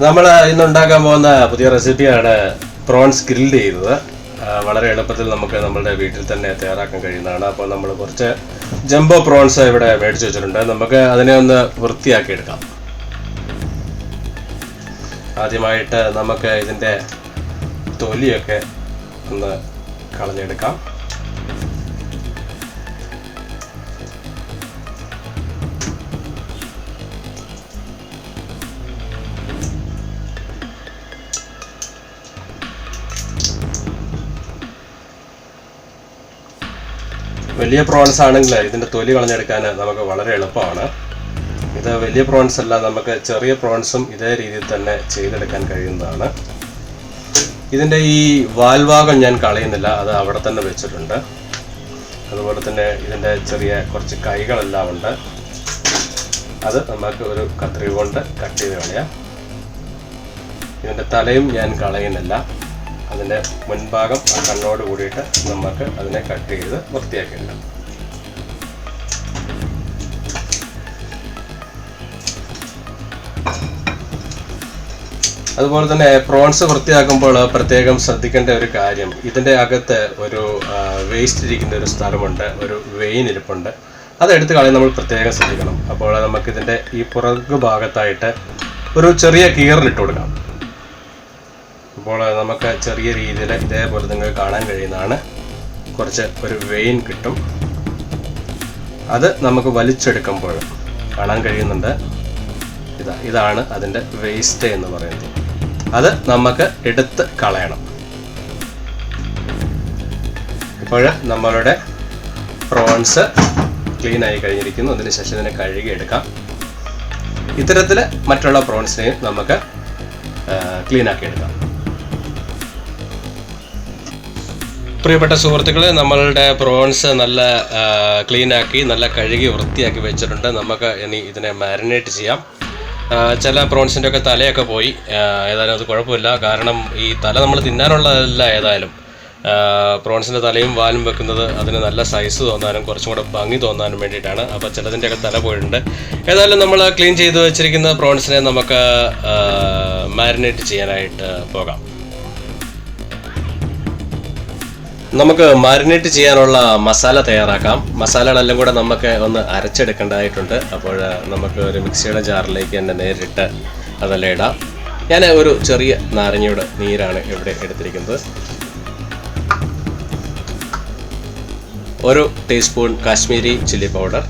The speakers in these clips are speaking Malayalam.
നമ്മൾ ഇന്ന് ഉണ്ടാക്കാൻ പോകുന്ന പുതിയ റെസിപ്പിയാണ് പ്രോൺസ് ഗ്രിൽഡ് ചെയ്തത്. വളരെ എളുപ്പത്തിൽ നമുക്ക് നമ്മുടെ വീട്ടിൽ തന്നെ തയ്യാറാക്കാൻ കഴിയുന്നതാണ്. അപ്പോൾ നമ്മൾ കുറച്ച് ജംബോ പ്രോൺസ് ഇവിടെ മേടിച്ച് വെച്ചിട്ടുണ്ട്. നമുക്ക് അതിനെ ഒന്ന് വൃത്തിയാക്കി എടുക്കാം. ആദ്യമായിട്ട് നമുക്ക് ഇതിൻ്റെ തൊലിയൊക്കെ ഒന്ന് കളഞ്ഞെടുക്കാം. വലിയ പ്രോൺസ് ആണെങ്കിൽ ഇതിൻ്റെ തൊലി കളഞ്ഞെടുക്കാൻ നമുക്ക് വളരെ എളുപ്പമാണ്. ഇത് വലിയ പ്രോൺസ് അല്ല, നമുക്ക് ചെറിയ പ്രോൺസും ഇതേ രീതിയിൽ തന്നെ ചെയ്തെടുക്കാൻ കഴിയുന്നതാണ്. ഇതിൻ്റെ ഈ വാൽഭാഗം ഞാൻ കളയുന്നില്ല, അത് അവിടെ തന്നെ വെച്ചിട്ടുണ്ട്. അതുപോലെ തന്നെ ഇതിൻ്റെ ചെറിയ കുറച്ച് കൈകളെല്ലാം ഉണ്ട്, അത് നമുക്ക് ഒരു കത്രിക കൊണ്ട് കട്ട് ചെയ്ത് കളയാം. ഇതിൻ്റെ തലയും ഞാൻ കളയുന്നില്ല, അതിൻ്റെ മുൻഭാഗം ആ കണ്ണോട് കൂടിയിട്ട് നമുക്ക് അതിനെ കട്ട് ചെയ്ത് വൃത്തിയാക്കിയിടാം. അതുപോലെ തന്നെ പ്രോൺസ് വൃത്തിയാക്കുമ്പോൾ പ്രത്യേകം ശ്രദ്ധിക്കേണ്ട ഒരു കാര്യം, ഇതിൻ്റെ അകത്ത് ഒരു വേസ്റ്റ് ഇരിക്കുന്ന ഒരു സ്ഥലമുണ്ട്, ഒരു വെയിൻ ഇരിപ്പുണ്ട്. അതെടുത്ത് കളയാൻ നമ്മൾ പ്രത്യേകം ശ്രദ്ധിക്കണം. അപ്പോൾ നമുക്കിതിൻ്റെ ഈ പുറകു ഭാഗത്തായിട്ട് ഒരു ചെറിയ കീറലിട്ട് കൊടുക്കാം. അപ്പോൾ നമുക്ക് ചെറിയ രീതിയിൽ ഇതേപോലെ നിങ്ങൾക്ക് കാണാൻ കഴിയുന്നതാണ്, കുറച്ച് ഒരു വെയിൻ കിട്ടും. അത് നമുക്ക് വലിച്ചെടുക്കുമ്പോൾ കാണാൻ കഴിയുന്നുണ്ട്. ഇതാണ് അതിൻ്റെ വേസ്റ്റ് എന്ന് പറയുന്നത്. അത് നമുക്ക് എടുത്ത് കളയണം. ഇപ്പോൾ നമ്മളുടെ പ്രോൺസ് ക്ലീൻ ആയി കഴിഞ്ഞിരിക്കുന്നു. അതിനുശേഷം ഇതിനെ കഴുകി എടുക്കാം. ഇത്തരത്തിൽ മറ്റുള്ള പ്രോൺസിനെയും നമുക്ക് ക്ലീൻ ആക്കി എടുക്കാം. പ്രിയപ്പെട്ട സുഹൃത്തുക്കളെ, നമ്മളുടെ പ്രോൺസ് നല്ല ക്ലീനാക്കി നല്ല കഴുകി വൃത്തിയാക്കി വെച്ചിട്ടുണ്ട്. നമുക്ക് ഇനി ഇതിനെ മാരിനേറ്റ് ചെയ്യാം. ചില പ്രോൺസിൻ്റെ ഒക്കെ തലയൊക്കെ പോയി, ഏതായാലും അത് കുഴപ്പമില്ല. കാരണം ഈ തല നമ്മൾ തിന്നാനുള്ളതല്ല. ഏതായാലും പ്രോൺസിൻ്റെ തലയും വാലും വെക്കുന്നത് അതിന് നല്ല സൈസ് തോന്നാനും കുറച്ചും കൂടെ ഭംഗി തോന്നാനും വേണ്ടിയിട്ടാണ്. അപ്പോൾ ചിലതിൻ്റെയൊക്കെ തല പോയിട്ടുണ്ട്. ഏതായാലും നമ്മൾ ക്ലീൻ ചെയ്ത് വെച്ചിരിക്കുന്ന പ്രോൺസിനെ നമുക്ക് മാരിനേറ്റ് ചെയ്യാനായിട്ട് പോകാം. നമുക്ക് മാരിനേറ്റ് ചെയ്യാനുള്ള മസാല തയ്യാറാക്കാം. മസാലകളെല്ലാം കൂടെ നമുക്ക് ഒന്ന് അരച്ചെടുക്കേണ്ടതായിട്ടുണ്ട്. അപ്പോൾ നമുക്ക് ഒരു മിക്സിയുടെ ജാറിലേക്ക് തന്നെ നേരിട്ട് അതെല്ലാം ഇടാം. ഞാൻ ഒരു ചെറിയ നാരങ്ങയുടെ നീരാണ് ഇവിടെ എടുത്തിരിക്കുന്നത്. 1 teaspoon Kashmiri chilli powder,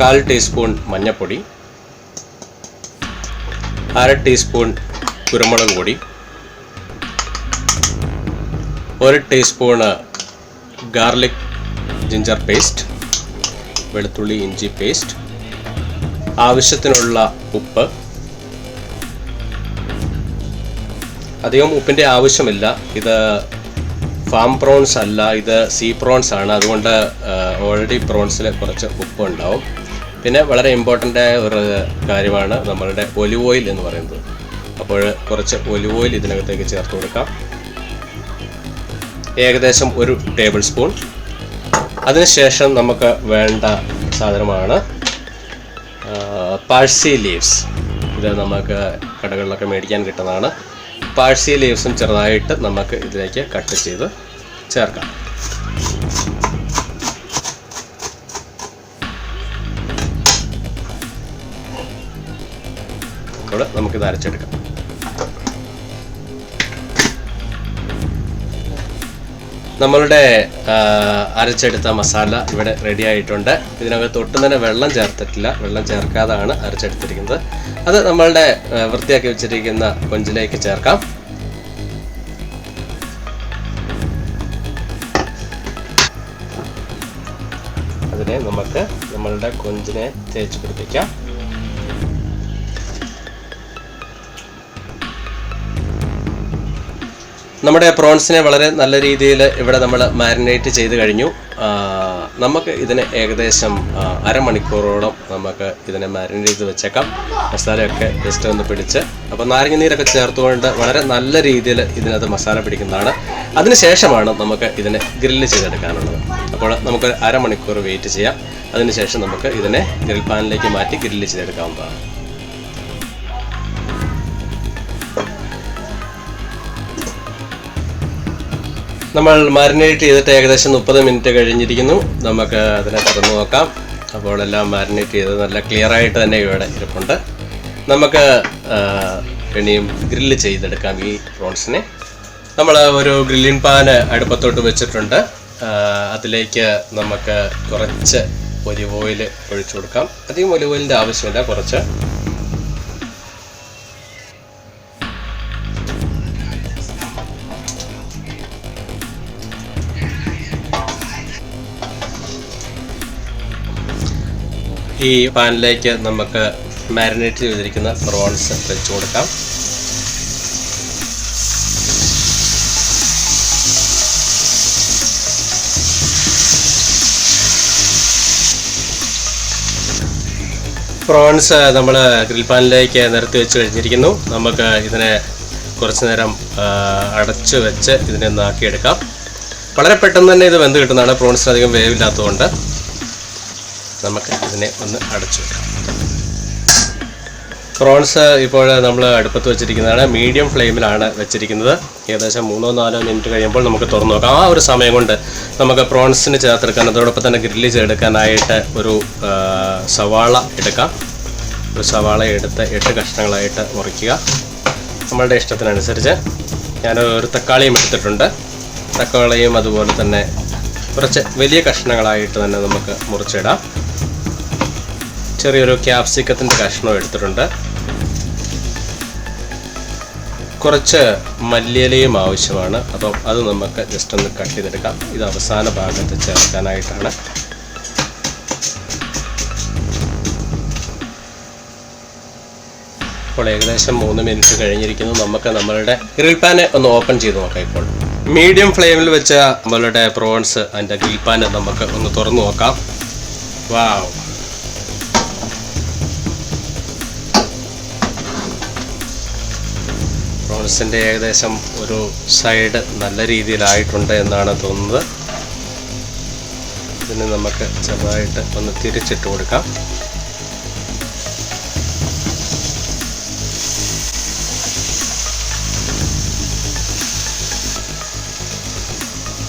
1/4 teaspoon മഞ്ഞൾപ്പൊടി, 1/2 ടീസ്പൂൺ കുരുമുളക് പൊടി, 1 ടീസ്പൂണ് ഗാർലിക് ജിഞ്ചർ പേസ്റ്റ്, വെളുത്തുള്ളി ഇഞ്ചി പേസ്റ്റ്, ആവശ്യത്തിനുള്ള ഉപ്പ്. അധികം ഉപ്പിൻ്റെ ആവശ്യമില്ല. ഇത് ഫാം പ്രോൺസ് അല്ല, ഇത് സീ പ്രോൺസ് ആണ്. അതുകൊണ്ട് ഓൾറെഡി പ്രോൺസിൽ കുറച്ച് ഉപ്പ് ഉണ്ടാവും. പിന്നെ വളരെ ഇമ്പോർട്ടൻ്റ് ആയ ഒരു കാര്യമാണ് നമ്മളുടെ ഒലിവ് ഓയിൽ എന്ന് പറയുന്നത്. അപ്പോൾ കുറച്ച് ഒലിവ് ഓയിൽ ഇതിനകത്തേക്ക് ചേർത്ത് കൊടുക്കാം, ഏകദേശം 1 ടേബിൾ സ്പൂൺ. അതിനുശേഷം നമുക്ക് വേണ്ട സാധനമാണ് പാഴ്സി ലീവ്സ്. ഇത് നമുക്ക് കടകളിലൊക്കെ മേടിക്കാൻ കിട്ടുന്നതാണ്. പാഴ്സി ലീവ്സും ചെറുതായിട്ട് നമുക്ക് ഇതിലേക്ക് കട്ട് ചെയ്ത് ചേർക്കാം. അപ്പോൾ നമുക്കിത് അരച്ചെടുക്കാം. നമ്മളുടെ അരച്ചെടുത്ത മസാല ഇവിടെ റെഡി ആയിട്ടുണ്ട്. ഇതിനകത്ത് ഒട്ടും തന്നെ വെള്ളം ചേർത്തിട്ടില്ല, വെള്ളം ചേർക്കാതാണ് അരച്ചെടുത്തിരിക്കുന്നത്. അത് നമ്മളുടെ വൃത്തിയാക്കി വെച്ചിരിക്കുന്ന കൊഞ്ചിലേക്ക് ചേർക്കാം. അതിനെ നമുക്ക് നമ്മളുടെ കൊഞ്ചിനെ തേച്ച് പിടിപ്പിക്കാം. നമ്മുടെ പ്രോൺസിനെ വളരെ നല്ല രീതിയിൽ ഇവിടെ നമ്മൾ മാരിനേറ്റ് ചെയ്ത് കഴിഞ്ഞു. നമുക്ക് ഇതിനെ ഏകദേശം അരമണിക്കൂറോളം നമുക്ക് ഇതിനെ മാരിനേറ്റ് ചെയ്ത് വെച്ചേക്കാം. മസാലയൊക്കെ ജസ്റ്റ് ഒന്ന് പിടിച്ച്, അപ്പോൾ നാരങ്ങ നീരൊക്കെ ചേർത്തുകൊണ്ട് വളരെ നല്ല രീതിയിൽ ഇതിനകത്ത് മസാല പിടിക്കുന്നതാണ്. അതിനുശേഷമാണ് നമുക്ക് ഇതിനെ ഗ്രില്ല് ചെയ്തെടുക്കാനുള്ളത്. അപ്പോൾ നമുക്ക് അരമണിക്കൂർ വെയിറ്റ് ചെയ്യാം. അതിനുശേഷം നമുക്ക് ഇതിനെ ഗ്രിൽ പാനിലേക്ക് മാറ്റി ഗ്രില്ല് ചെയ്തെടുക്കാവുന്നതാണ്. നമ്മൾ മാരിനേറ്റ് ചെയ്തിട്ട് ഏകദേശം 30 മിനിറ്റ് കഴിഞ്ഞിരിക്കുന്നു. നമുക്ക് അതിനെ തുറന്ന് നോക്കാം. അപ്പോൾ എല്ലാം മാരിനേറ്റ് ചെയ്ത് നല്ല ക്ലിയർ ആയിട്ട് തന്നെ ഇവിടെ ഇരിപ്പുണ്ട്. നമുക്ക് ഇനിയും ഗ്രില്ല് ചെയ്തെടുക്കാം ഈ പ്രോൺസിനെ. നമ്മൾ ഒരു ഗ്രില്ലിംഗ് പാൻ അടുപ്പത്തോട്ട് വെച്ചിട്ടുണ്ട്. അതിലേക്ക് നമുക്ക് കുറച്ച് ഒലിവ് ഓയിൽ ഒഴിച്ചു കൊടുക്കാം. അധികം ഒലിവ് ഓയിലിൻ്റെ ആവശ്യമില്ല, കുറച്ച്. ഈ പാനിലേക്ക് നമുക്ക് മാരിനേറ്റ് ചെയ്തിരിക്കുന്ന പ്രോൺസ് വെച്ച് കൊടുക്കാം. പ്രോൺസ് നമ്മൾ ഗ്രിൽ പാനിലേക്ക് നിരത്തി വെച്ച് കഴിഞ്ഞിരിക്കുന്നു. നമുക്ക് ഇതിനെ കുറച്ച് നേരം അടച്ച് വെച്ച് ഇതിനെ ഒന്ന് ആക്കിയെടുക്കാം. വളരെ പെട്ടെന്ന് തന്നെ ഇത് വെന്ത് കിട്ടുന്നതാണ്. പ്രോൺസിന് അധികം വേവില്ലാത്തതുകൊണ്ട് നമുക്ക് ഇതിനെ ഒന്ന് അടച്ചു വെക്കാം. പ്രോൺസ് ഇപ്പോൾ നമ്മൾ അടുപ്പത്ത് വെച്ചിരിക്കുന്നതാണ്. മീഡിയം ഫ്ലെയിമിലാണ് വെച്ചിരിക്കുന്നത്. ഏകദേശം 3-4 മിനിറ്റ് കഴിയുമ്പോൾ നമുക്ക് തുറന്നു നോക്കാം. ആ ഒരു സമയം കൊണ്ട് നമുക്ക് പ്രോൺസിന് ചേർത്തെടുക്കാൻ, അതോടൊപ്പം തന്നെ ഗ്രില്ല് ചെയ്തെടുക്കാനായിട്ട് ഒരു സവാള എടുക്കാം. ഒരു സവാള എടുത്ത് 8 കഷ്ണങ്ങളായിട്ട് മുറിക്കുക. നമ്മളുടെ ഇഷ്ടത്തിനനുസരിച്ച്. ഞാൻ ഒരു തക്കാളിയും എടുത്തിട്ടുണ്ട്. തക്കാളിയും അതുപോലെ തന്നെ കുറച്ച് വലിയ കഷ്ണങ്ങളായിട്ട് തന്നെ നമുക്ക് മുറിച്ചിടാം. ചെറിയൊരു ക്യാപ്സിക്കത്തിൻ്റെ കഷ്ണം എടുത്തിട്ടുണ്ട്. കുറച്ച് മല്ലിയിലയും ആവശ്യമാണ്. അപ്പം അത് നമുക്ക് ജസ്റ്റ് ഒന്ന് കട്ട് ചെയ്തെടുക്കാം. ഇത് അവസാന ഭാഗത്ത് ചേർക്കാനായിട്ടാണ്. ഇപ്പോൾ ഏകദേശം 3 മിനിറ്റ് കഴിഞ്ഞിരിക്കുന്നു. നമുക്ക് നമ്മളുടെ ഗ്രിൽ പാൻ ഒന്ന് ഓപ്പൺ ചെയ്ത് നോക്കാം. ഇപ്പോൾ മീഡിയം ഫ്ലെയിമിൽ വെച്ച നമ്മളുടെ പ്രോൺസ് അതിൻ്റെ ഗ്രിൽ പാൻ നമുക്ക് ഒന്ന് തുറന്നു നോക്കാം. വാവ്, പ്രോൺസിൻ്റെ ഏകദേശം ഒരു സൈഡ് നല്ല രീതിയിലായിട്ടുണ്ട് എന്നാണ് തോന്നുന്നത്. ഇതിന് നമുക്ക് ചെറുതായിട്ട് ഒന്ന് തിരിച്ചിട്ട് കൊടുക്കാം.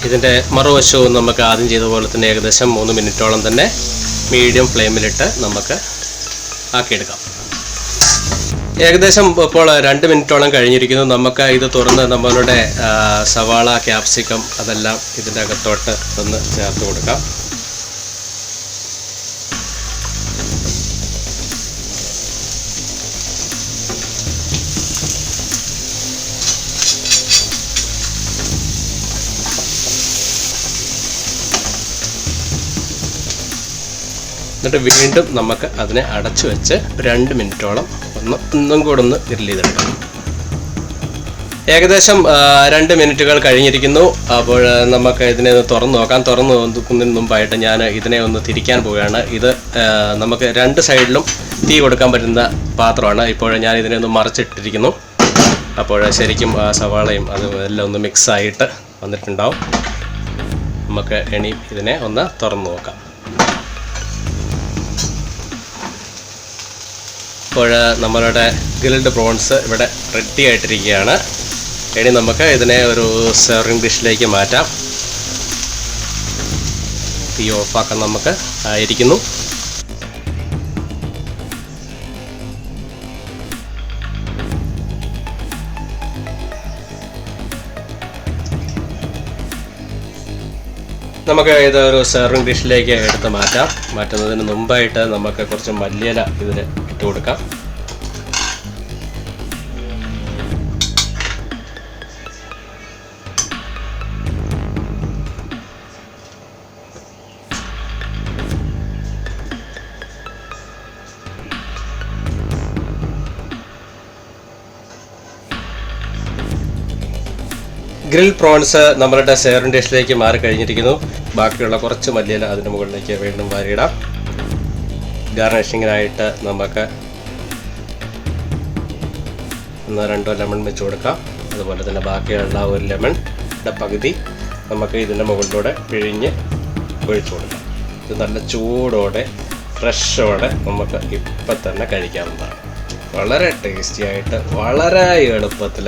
ഇതിൻ്റെ മറുവശവും നമുക്ക് ആദ്യം ചെയ്ത പോലെ തന്നെ ഏകദേശം 3 മിനിറ്റോളം തന്നെ മീഡിയം ഫ്ലെയിമിലിട്ട് നമുക്ക് ആക്കിയെടുക്കാം. ഏകദേശം ഇപ്പോൾ 2 മിനിറ്റോളം കഴിഞ്ഞിരിക്കുന്നു. നമുക്ക് ഇത് തുറന്ന് നമ്മളുടെ സവാള, ക്യാപ്സിക്കം അതെല്ലാം ഇതിൻ്റെ അകത്തോട്ട് ഒന്ന് ചേർത്ത് കൊടുക്കാം. എന്നിട്ട് വീണ്ടും നമുക്ക് അതിനെ അടച്ചു വെച്ച് 2 മിനിറ്റോളം ഒന്നും കൂടെ ഒന്ന് ഗ്രില്ല് ചെയ്തെടുക്കാം. ഏകദേശം 2 മിനിറ്റുകൾ കഴിഞ്ഞിരിക്കുന്നു. അപ്പോൾ നമുക്ക് ഇതിനെ ഒന്ന് തുറന്നു നോക്കാം. തുറന്നു നോക്കുന്നതിന് മുമ്പായിട്ട് ഞാൻ ഇതിനെ ഒന്ന് തിരിക്കാൻ പോവുകയാണ്. ഇത് നമുക്ക് 2 സൈഡിലും തീ കൊടുക്കാൻ പറ്റുന്ന പാത്രമാണ്. ഇപ്പോൾ ഞാൻ ഇതിനെ ഒന്ന് മറിച്ചിട്ടിരിക്കുന്നു. അപ്പോൾ ശരിക്കും സവാളയും അതും എല്ലാം ഒന്ന് മിക്സായിട്ട് വന്നിട്ടുണ്ടാവും. നമുക്ക് ഇനി ഇതിനെ ഒന്ന് തുറന്നു നോക്കാം. ഇപ്പോൾ നമ്മളുടെ ഗ്രിൽഡ് പ്രോൺസ് ഇവിടെ റെഡി ആയിട്ടിരിക്കുകയാണ്. ഇനി നമുക്ക് ഇതിനെ ഒരു സെർവിങ് ഡിഷിലേക്ക് മാറ്റാം. തീ ഓഫാക്കാൻ നമുക്ക് ആയിരിക്കുന്നു. നമുക്ക് ഇത് ഒരു സെർവിങ് ഡിഷിലേക്ക് എടുത്ത് മാറ്റാം. മാറ്റുന്നതിന് മുമ്പായിട്ട് നമുക്ക് കുറച്ച് മല്ലിയില ഇതിൽ ഇട്ട് കൊടുക്കാം. ഗ്രിൽ പ്രോൺസ് നമ്മളുടെ സെർവിങ് ഡിഷിലേക്ക് മാറി കഴിഞ്ഞിരിക്കുന്നു. ബാക്കിയുള്ള കുറച്ച് മല്ലിയില അതിന് മുകളിലേക്ക് വീണ്ടും വാരിയിടാം. ഗാർണിഷിങ്ങിനായിട്ട് നമുക്ക് 1-2 ലെമൺ വെച്ച് കൊടുക്കാം. അതുപോലെ തന്നെ ബാക്കിയുള്ള ഒരു ലെമണിൻ്റെ പകുതി നമുക്ക് ഇതിൻ്റെ മുകളിലൂടെ പിഴിഞ്ഞ് ഒഴിച്ചു കൊടുക്കാം. ഇത് നല്ല ചൂടോടെ ഫ്രഷോടെ നമുക്ക് ഇപ്പം തന്നെ കഴിക്കാവുന്നതാണ്. വളരെ ടേസ്റ്റി ആയിട്ട് വളരെ എളുപ്പത്തിൽ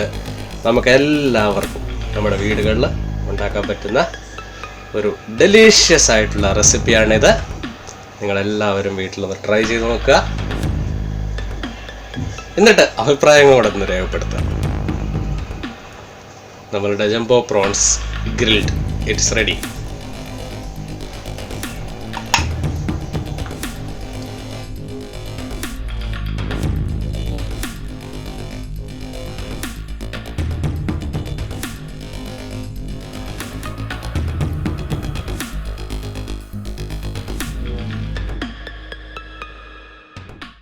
നമുക്ക് എല്ലാവർക്കും നമ്മുടെ വീടുകളിൽ ഉണ്ടാക്കാൻ പറ്റുന്ന ഒരു ഡെലീഷ്യസ് ആയിട്ടുള്ള റെസിപ്പിയാണിത്. നിങ്ങളെല്ലാവരും വീട്ടിലൊന്ന് ട്രൈ ചെയ്ത് നോക്കുക. എന്നിട്ട് അഭിപ്രായങ്ങൾ കൂടെ ഒന്ന് രേഖപ്പെടുത്തുക. നമ്മളുടെ jumbo prawns grilled it's ready.